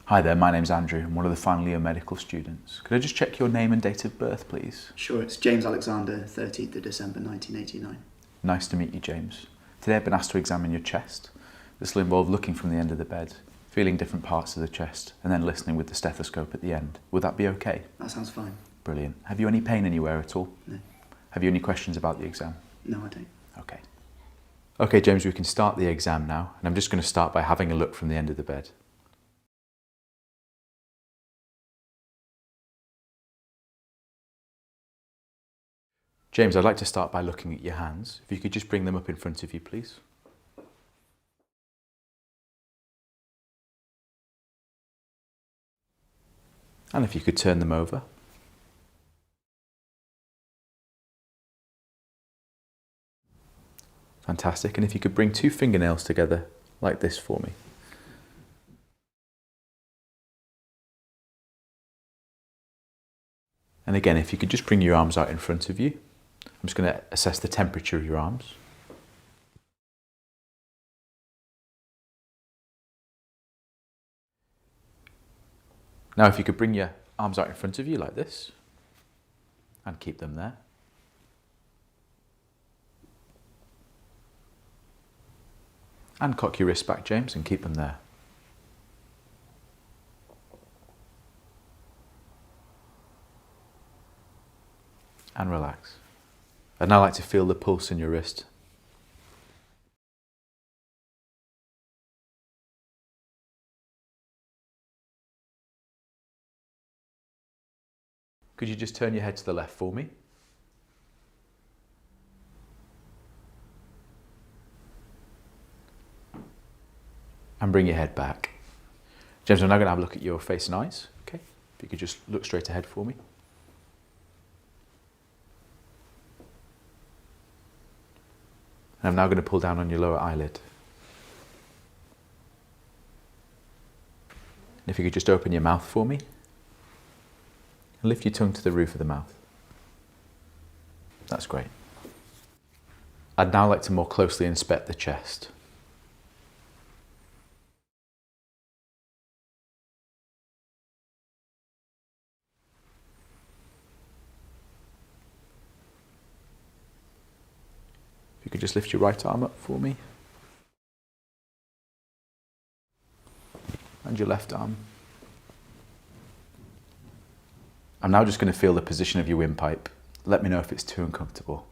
Hi there, my name's Andrew. I'm one of the final year medical students. Could I just check your name and date of birth, please? Sure, it's James Alexander, 13th of December 1989. Nice to meet you, James. Today I've been asked to examine your chest. This will involve looking from the end of the bed, feeling different parts of the chest, and then listening with the stethoscope at the end. Would that be okay? That sounds fine. Brilliant. Have you any pain anywhere at all? No. Have you any questions about the exam? No, I don't. Okay. Okay, James, we can start the exam now, and I'm just going to start by having a look from the end of the bed. James, I'd like to start by looking at your hands. If you could just bring them up in front of you, please. And if you could turn them over. Fantastic. And if you could bring two fingernails together like this for me. And again, if you could just bring your arms out in front of you. I'm just going to assess the temperature of your arms. Now if you could bring your arms out in front of you like this and keep them there. And cock your wrists back, James, and keep them there. And relax. I'd now like to feel the pulse in your wrist. Could you just turn your head to the left for me? And bring your head back. James, I'm now going to have a look at your face and eyes. Okay, if you could just look straight ahead for me. And I'm now going to pull down on your lower eyelid. And if you could just open your mouth for me. And lift your tongue to the roof of the mouth. That's great. I'd now like to more closely inspect the chest. If you could just lift your right arm up for me. And your left arm. I'm now just going to feel the position of your windpipe. Let me know if it's too uncomfortable.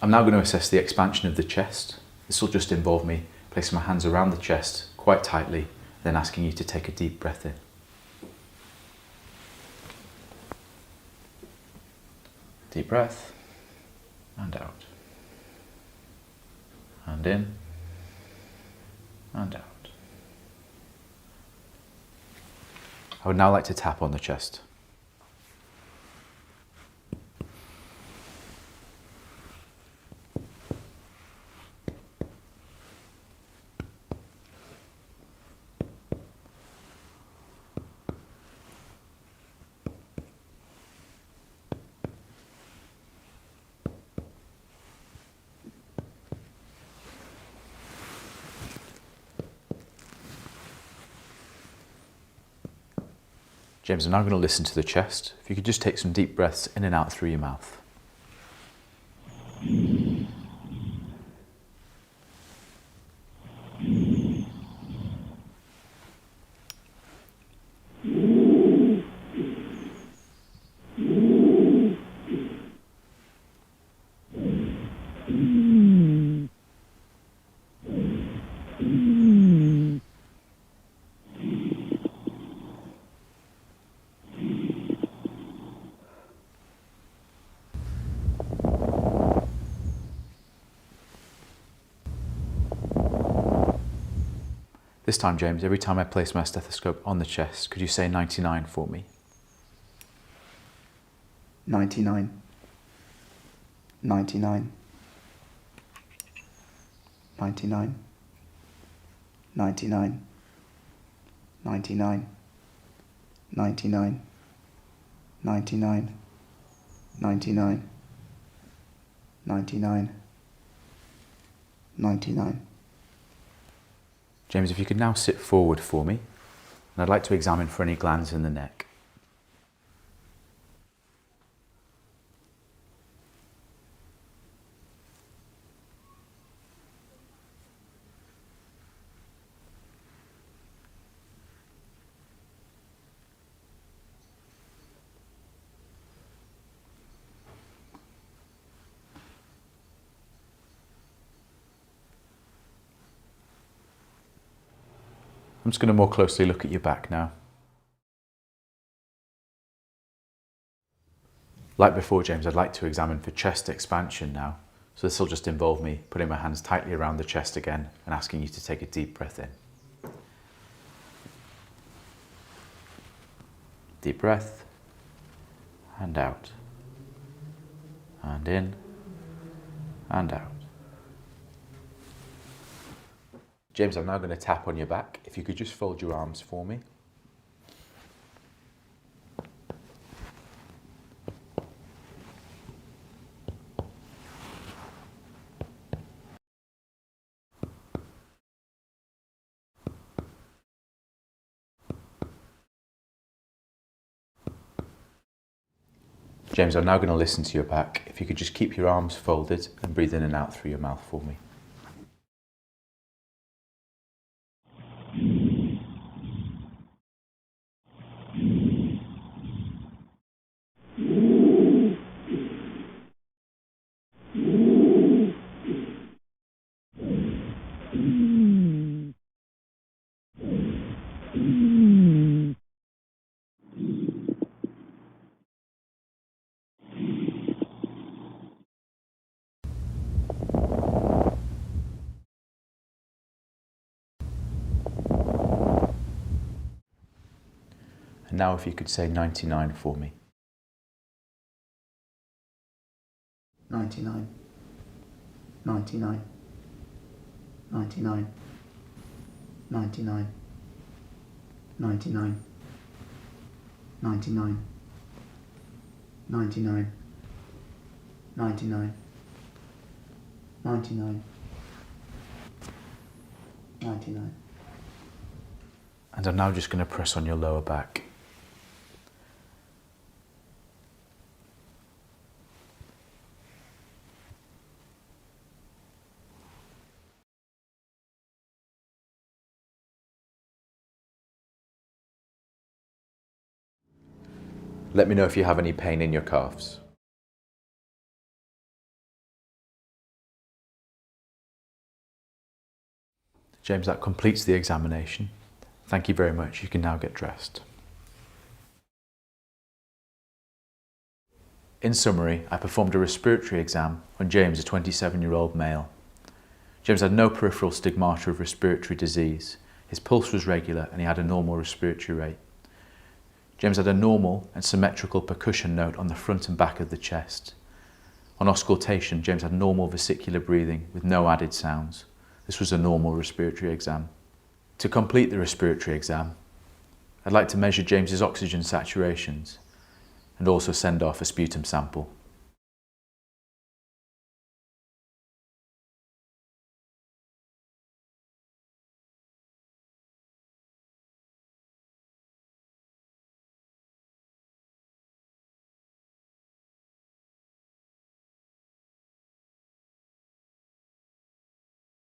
I'm now going to assess the expansion of the chest. This will just involve me placing my hands around the chest quite tightly, then asking you to take a deep breath in. Deep breath, and out. And in, and out. I would now like to tap on the chest. James, I'm now going to listen to the chest. If you could just take some deep breaths in and out through your mouth. This time, James, every time I place my stethoscope on the chest, could you say 99 for me? 99. 99. 99, 99, 99, 99, 99, 99, 99, 99. James, if you could now sit forward for me, and I'd like to examine for any glands in the neck. I'm just going to more closely look at your back now. Like before, James, I'd like to examine for chest expansion now. So this will just involve me putting my hands tightly around the chest again and asking you to take a deep breath in. Deep breath, and out, and in, and out. James, I'm now going to tap on your back. If you could just fold your arms for me. James, I'm now going to listen to your back. If you could just keep your arms folded and breathe in and out through your mouth for me. And now if you could say 99 for me. 99, 99, 99, 99, 99, 99, 99, 99, 99, 99. And I'm now just going to press on your lower back. Let me know if you have any pain in your calves. James, that completes the examination. Thank you very much. You can now get dressed. In summary, I performed a respiratory exam on James, a 27-year-old male. James had no peripheral stigmata of respiratory disease. His pulse was regular and he had a normal respiratory rate. James had a normal and symmetrical percussion note on the front and back of the chest. On auscultation, James had normal vesicular breathing with no added sounds. This was a normal respiratory exam. To complete the respiratory exam, I'd like to measure James's oxygen saturations and also send off a sputum sample.